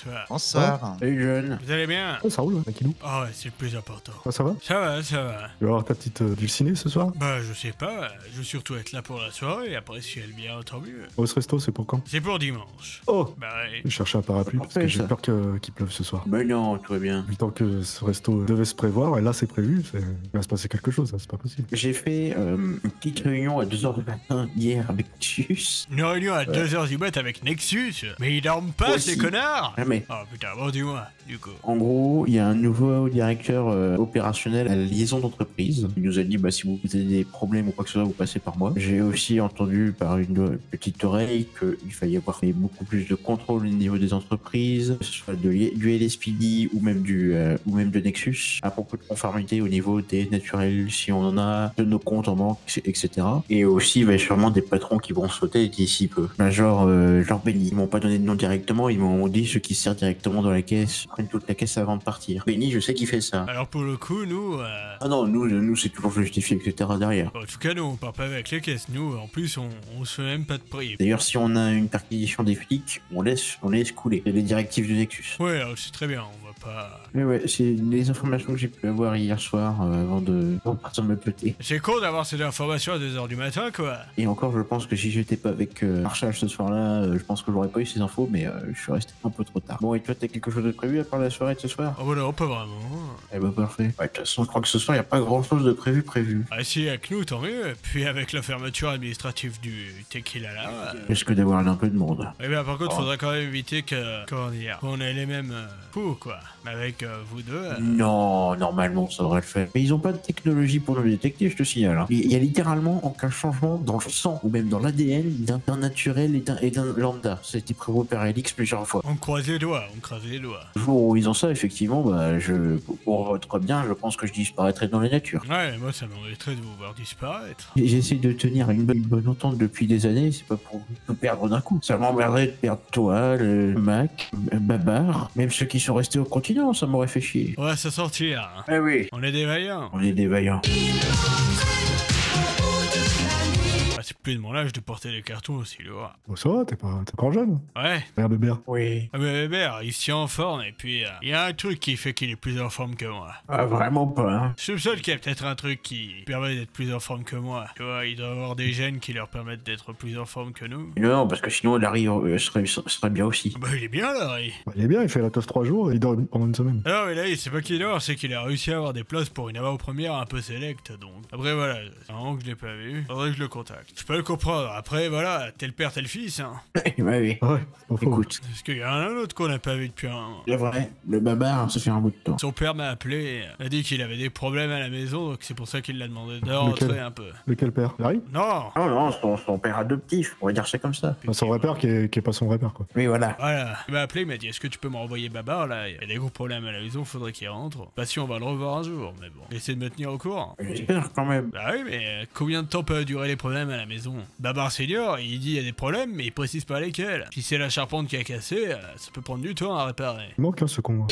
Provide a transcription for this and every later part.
bonsoir. Bonsoir. Salut jeune. Vous allez bien? Ça roule, tranquillou. Ah ouais, c'est le plus important. Ça va? Ça va, ça va. Tu vas avoir ta petite dulcinée ce soir? Bah, je sais pas, je veux surtout être là pour la soirée, et après, si elle vient, tant mieux. Au resto, c'est pour quand? C'est pour dimanche. Oh! Bah ouais. Je cherchais un parapluie parce que Parfait, j'ai ça. peur qu'il pleuve ce soir. Ben non, tout va bien. Vu tant que ce resto devait se prévoir, et là c'est prévu, il va se passer quelque chose, hein, c'est pas possible. J'ai fait une petite réunion à 2h du matin hier avec Tius. Une réunion à 2h du mat avec Nexus? Mais ils dorment pas, Aussi. ces connards? Jamais. Oh putain, bon, dis-moi, du coup. En gros, il y a un nouveau directeur opérationnel à la liaison d'entreprise. Il nous a dit, bah, si vous avez des problèmes ou quoi que ce soit, vous passez par moi. J'ai aussi entendu par une petite oreille qu'il fallait avoir fait beaucoup plus de contrôle au niveau des entreprises, que ce soit du LSPD ou même de Nexus, à propos de conformité au niveau des naturels, si on en a, de nos comptes en banque, etc. Et aussi, il va y avoir sûrement des patrons qui vont sauter d'ici peu. Ben, genre Benny. Ils m'ont pas donné de nom directement, ils m'ont dit ceux qui se servent directement dans la caisse, prennent toute la caisse avant de partir. Benny, je sais qu'il fait ça. Alors pour le coup, nous... Ah non, nous c'est toujours justifié, etc. derrière. En tout cas, nous, on part pas avec les caisses. Nous, en plus, on se fait même pas de prix. D'ailleurs, si on a une perquisition des flics, on laisse couler. C'est les directives du Nexus. Ouais, alors c'est très bien, on va pas... Mais ouais, c'est les informations que j'ai pu avoir hier soir avant de partir me péter. C'est con d'avoir ces informations à 2h du matin, quoi. Et encore, je pense que si j'étais pas avec Marshall ce soir-là, je pense que j'aurais pas eu ces infos, mais je suis resté un peu trop tard. Bon, et toi, t'as quelque chose de prévu à part la soirée de ce soir? Oh bah non, pas vraiment. Eh bah parfait. Ouais, de toute façon, je crois que ce soir, y a pas grand-chose de prévu. Ah si, avec nous, tant mieux. Puis avec la fermeture administrative du Tequila là... Risque d'avoir un peu de monde. Eh bien, par contre, Oh. faudrait quand même éviter que... Comment dire? Qu'on ait les mêmes coups, quoi. Avec vous deux... Non, normalement, ça devrait le faire. Mais ils ont pas de technologie pour le détecter, je te signale. Hein. Il y a littéralement aucun changement dans le sang ou même dans l'ADN d'un naturel et d'un lambda. Ça a été prévu par Elix plusieurs fois. On croise les doigts, on croise les doigts. Le jour où ils ont ça, effectivement, bah, pour votre bien, je pense que je disparaîtrai dans la nature. Ouais, mais moi, ça m'embêterait de vous voir disparaître. J'essaie de tenir une bonne entente depuis des années, c'est pas pour tout perdre d'un coup. Ça m'emmerderait de perdre toi, le Mac, Babar, même ceux qui sont restés au continent, ça m'aurait fait chier. On va s'en sortir. Hein. Ah oui, On est des vaillants. on est des vaillants. Ah, c'est plus de mon âge de porter les cartons aussi lourds. Bon, ça va, t'es pas encore jeune? Ouais. Regarde Bébert. Oui. Ah, mais Hébert, il se tient en forme, et puis il y a un truc qui fait qu'il est plus en forme que moi. Ah, vraiment pas, hein. Je suis le seul qui a peut-être un truc qui permet d'être plus en forme que moi. Tu vois, il doit avoir des gènes qui leur permettent d'être plus en forme que nous. Non, parce que sinon, Larry serait bien aussi. Bah, il est bien, Larry. Bah, il est bien, il fait la teuf 3 jours et il dort pendant une semaine. Ah non, mais là, c'est pas qu'il dort, c'est qu'il a réussi à avoir des places pour une avant-première un peu sélecte, donc. Après, voilà, c'est un moment que je l'ai pas vu. Faudrait que je le contacte. Je peux le comprendre. Après, voilà, tel père, tel fils, hein. Ouais, oui. Ah ouais, c'est pas faux. Écoute, Parce qu'il y en a un autre qu'on n'a pas vu depuis un moment. c'est vrai, le Babar, ça fait un bout de temps. Son père m'a appelé, a dit qu'il avait des problèmes à la maison, donc c'est pour ça qu'il l'a demandé de rentrer Lequel un peu. Lequel père? Larry? Non. Non, non, son père adoptif, on va dire ça comme ça. Bah, son vrai père qui est pas son vrai père, quoi. Oui, voilà. Voilà, il m'a appelé, il m'a dit est-ce que tu peux me renvoyer Babar là? Il y a des gros problèmes à la maison, faudrait qu'il rentre. Pas si on va le revoir un jour, mais bon. Essaie de me tenir au courant. J'espère quand même. Bah oui, mais combien de temps peuvent durer les problèmes à la maison? Babar senior, il dit il y a des problèmes, mais il précise pas lesquels. Si c'est la charpente qui a cassé, ça peut prendre du temps à réparer. Il manque un second.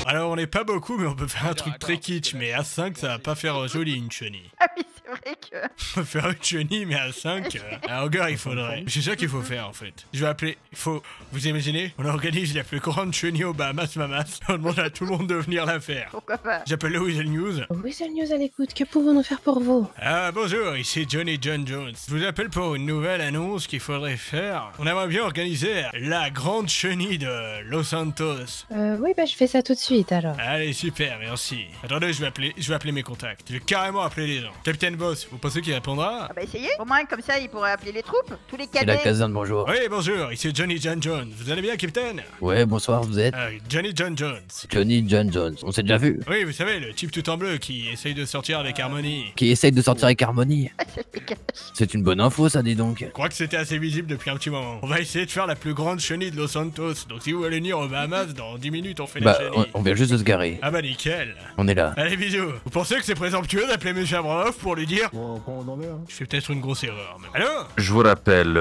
Alors on n'est pas beaucoup, mais on peut faire un truc très kitsch, mais à 5 ça va pas faire joli une chenille. Ah oui, c'est vrai que... On peut faire une chenille, mais à 5, un hangar il faudrait. C'est ça qu'il faut faire en fait. Je vais appeler, il faut, vous imaginez, on organise la plus grande chenille au Bahamas Mamas, on demande à tout le monde de venir la faire. Pourquoi pas? J'appelle le Weasel News. Weasel News à l'écoute, que pouvons-nous faire pour vous? Ah bonjour, ici Johnny John Jones. Je vous appelle pour une nouvelle annonce qu'il faudrait faire. On aimerait bien organiser la grande chenille de Los Santos. Oui, bah je fais ça tout de suite alors. Allez, super, merci. Attendez, je vais appeler mes contacts. Je vais carrément appeler les gens. Capitaine Boss, vous pensez qu'il répondra? Ah bah essayez. Au moins, comme ça, il pourrait appeler les troupes. Tous les C'est la cadets. caserne, bonjour. Oui, bonjour, ici Johnny John Jones. Vous allez bien, Capitaine? Ouais, bonsoir, vous êtes Johnny John Jones. Johnny John Jones. On s'est déjà vu. Oui, vous savez, le type tout en bleu qui essaye de sortir avec Harmony. Qui essaye de sortir avec Harmony. Ça dégage. C'est une bonne info, ça, dis donc. Je crois que c'était assez visible depuis un petit moment. On va essayer de faire la plus grande chenille de Los Santos. Donc si vous voulez venir aux Bahamas, dans 10 minutes, on fait la Bah, chenille. on vient juste de se garer. Ah bah nickel. On est là. Allez, bisous. Vous pensez que c'est présomptueux d'appeler Monsieur Abramoff pour lui dire... Bon, on en est, hein. Je fais peut-être une grosse erreur, mais... Allô? Je vous rappelle,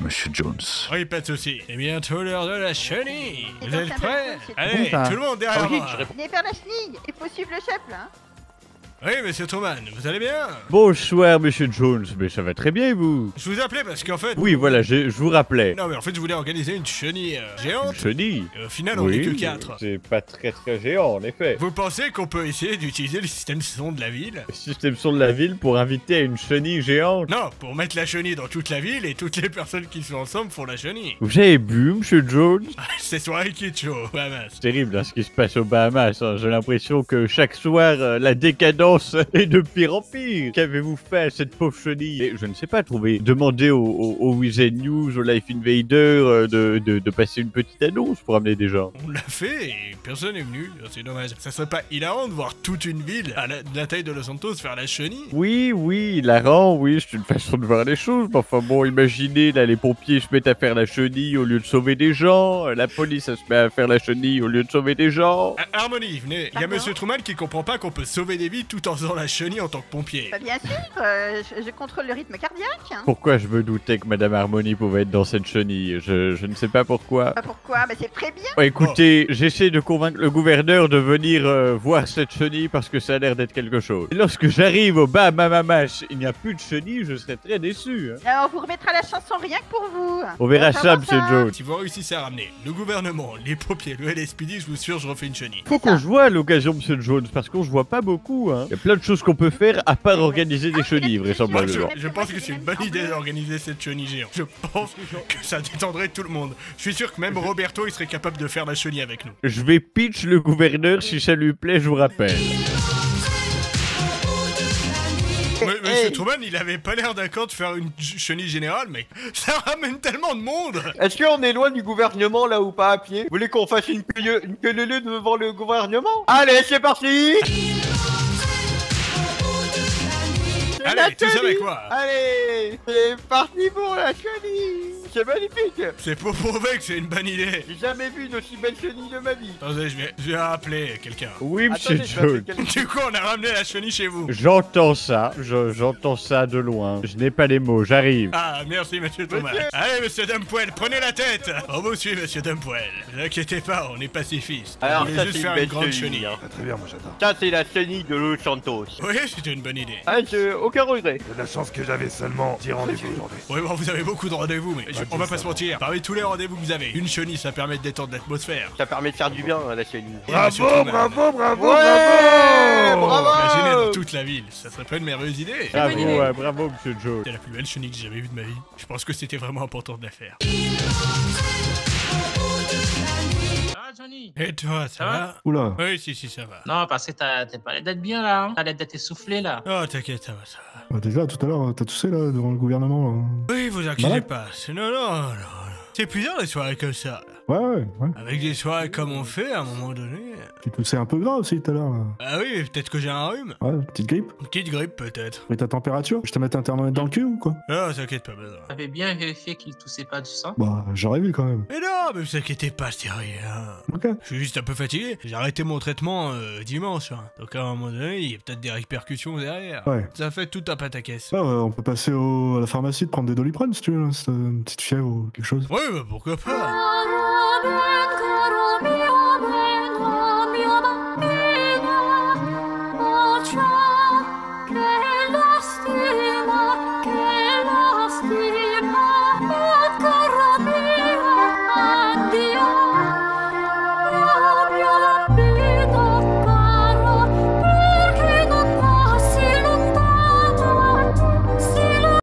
Monsieur Jones. Oui, pas de soucis. C'est bientôt l'heure de la chenille. C'est Vous donc êtes un prêts? peu- c'est Allez, bon, ça. tout le monde derrière moi. Venez faire la chenille. Il faut suivre le chef, là. hein. Oui, monsieur Truman, vous allez bien? Bonsoir, monsieur Jones, mais ça va très bien et vous? Je vous appelais parce qu'en fait... Oui, voilà, je vous rappelais. Non, mais en fait, je voulais organiser une chenille géante. Une chenille? Et au final, on est que Oui, 4. c'est pas très géant, en effet. Vous pensez qu'on peut essayer d'utiliser le système son de la ville? Le système son de la ville pour inviter à une chenille géante? Non, pour mettre la chenille dans toute la ville et toutes les personnes qui sont ensemble font la chenille. Vous avez bu, monsieur Jones? C'est soirée qui est chaud, Bahamas. C'est terrible, hein, ce qui se passe aux Bahamas. Hein. J'ai l'impression que chaque soir, la décadence est de pire en pire. Qu'avez-vous fait à cette pauvre chenille? Et je ne sais pas, demandez au Weekend News, au Life Invader de passer une petite annonce pour amener des gens. On l'a fait et personne est venu, c'est dommage. Ça serait pas hilarant de voir toute une ville de la taille de Los Santos faire la chenille? Oui, hilarant, oui, c'est une façon de voir les choses. Mais enfin bon, imaginez, là, les pompiers se mettent à faire la chenille au lieu de sauver des gens. La police, elle se met à faire la chenille au lieu de sauver des gens. Harmonie, venez. Il y a monsieur Truman qui comprend pas qu'on peut sauver des vies tout en faisant la chenille en tant que pompier. Bah bien sûr, je contrôle le rythme cardiaque. Pourquoi je me doutais que Madame Harmonie pouvait être dans cette chenille? Je ne sais pas pourquoi. Bah pourquoi? Bah c'est très bien. Oh, écoutez, j'essaie de convaincre le gouverneur de venir voir cette chenille parce que ça a l'air d'être quelque chose. Et lorsque j'arrive au Bahamas, il n'y a plus de chenille, je serais très déçu. Hein. Alors, on vous remettra la chanson rien que pour vous. On verra Comment ça, monsieur Jones. Si vous réussissez à ramener le gouvernement, les pompiers, le LSPD, je vous assure, je refais une chenille. Faut qu'on se voit à l'occasion, monsieur Jones, parce qu'on se voit pas beaucoup. Hein. Il y a plein de choses qu'on peut faire à part organiser des chenilles, Moi, vraisemblablement. je pense que c'est une bonne idée d'organiser cette chenille géante. Je pense que ça détendrait tout le monde. Je suis sûr que même Roberto, il serait capable de faire la chenille avec nous. Je vais pitch le gouverneur, si ça lui plaît, je vous rappelle. Monsieur Truman, il avait pas l'air d'accord de faire une chenille générale, mais ça ramène tellement de monde. Est-ce qu'on est loin du gouvernement là ou pas à pied? Vous voulez qu'on fasse une queue devant le gouvernement? Allez, c'est parti! Allez, tous avec quoi? Allez, c'est parti pour la chenille! C'est magnifique! C'est pour prouver que c'est une bonne idée. J'ai jamais vu une aussi belle chenille de ma vie! Attendez, je vais appeler quelqu'un. Oui, monsieur Attendez, je vais appeler Jones. quelqu'un. Du coup, on a ramené la chenille chez vous. J'entends ça, j'entends ça de loin. Je n'ai pas les mots, j'arrive. Ah, merci, monsieur Thomas. Monsieur. Allez, monsieur Dumpoil, prenez la tête. On vous suit, monsieur Dumpoil. Ne vous inquiétez pas, on est pacifiste. Alors, on voulait ça, juste c'est faire une une belle grande chenille, chenille. hein. Ah, très bien, moi j'adore. Ça, c'est la chenille de Los Santos. Oui, c'était une bonne idée. Ah, aucun regret. De la chance que j'avais seulement 10 rendez-vous aujourd'hui. Oui, bon, vous avez beaucoup de rendez-vous, mais on va pas se mentir. Parmi tous les rendez-vous que vous avez, une chenille, ça permet de détendre l'atmosphère. Ça permet de faire du bien, la chenille. Et monsieur Truman, Ouais, bravo! imaginez dans toute la ville, ça serait pas une merveilleuse idée. Bravo, bravo, monsieur Jones. C'était la plus belle chenille que j'ai jamais vue de ma vie. Je pense que c'était vraiment important de la faire. Johnny? Et toi, ça va? Oula. Oui, si, ça va. Non, parce que t'as pas l'air d'être bien là, hein. T'as l'air d'être essoufflé là. Oh, t'inquiète, ça va. Bah, déjà, tout à l'heure, t'as toussé là devant le gouvernement. Là. Oui, vous inquiétez Malade. pas. Non. C'est plusieurs des soirées comme ça. Ouais. Avec des soirées comme on fait, à un moment donné. Tu toussais un peu grave aussi tout à l'heure. Là. Ah oui, peut-être que j'ai un rhume. Ouais, petite grippe. Une petite grippe, peut-être. Et ta température? Je te mettais un thermomètre dans le cul ou quoi? Ah, t'inquiète pas, besoin. T'avais bien vérifié qu'il toussait pas du sang. Bah, j'aurais vu quand même. Mais non, mais vous inquiétez pas, c'est rien. Ok. Je suis juste un peu fatigué. J'ai arrêté mon traitement dimanche. Hein. Donc à un moment donné, il y a peut-être des répercussions derrière. Ouais. Ça fait tout un pataquès. Ah, on peut passer à la pharmacie de prendre des Doliprane si tu veux, là, si t'as une petite fièvre ou quelque chose. Ouais, bah pourquoi pas.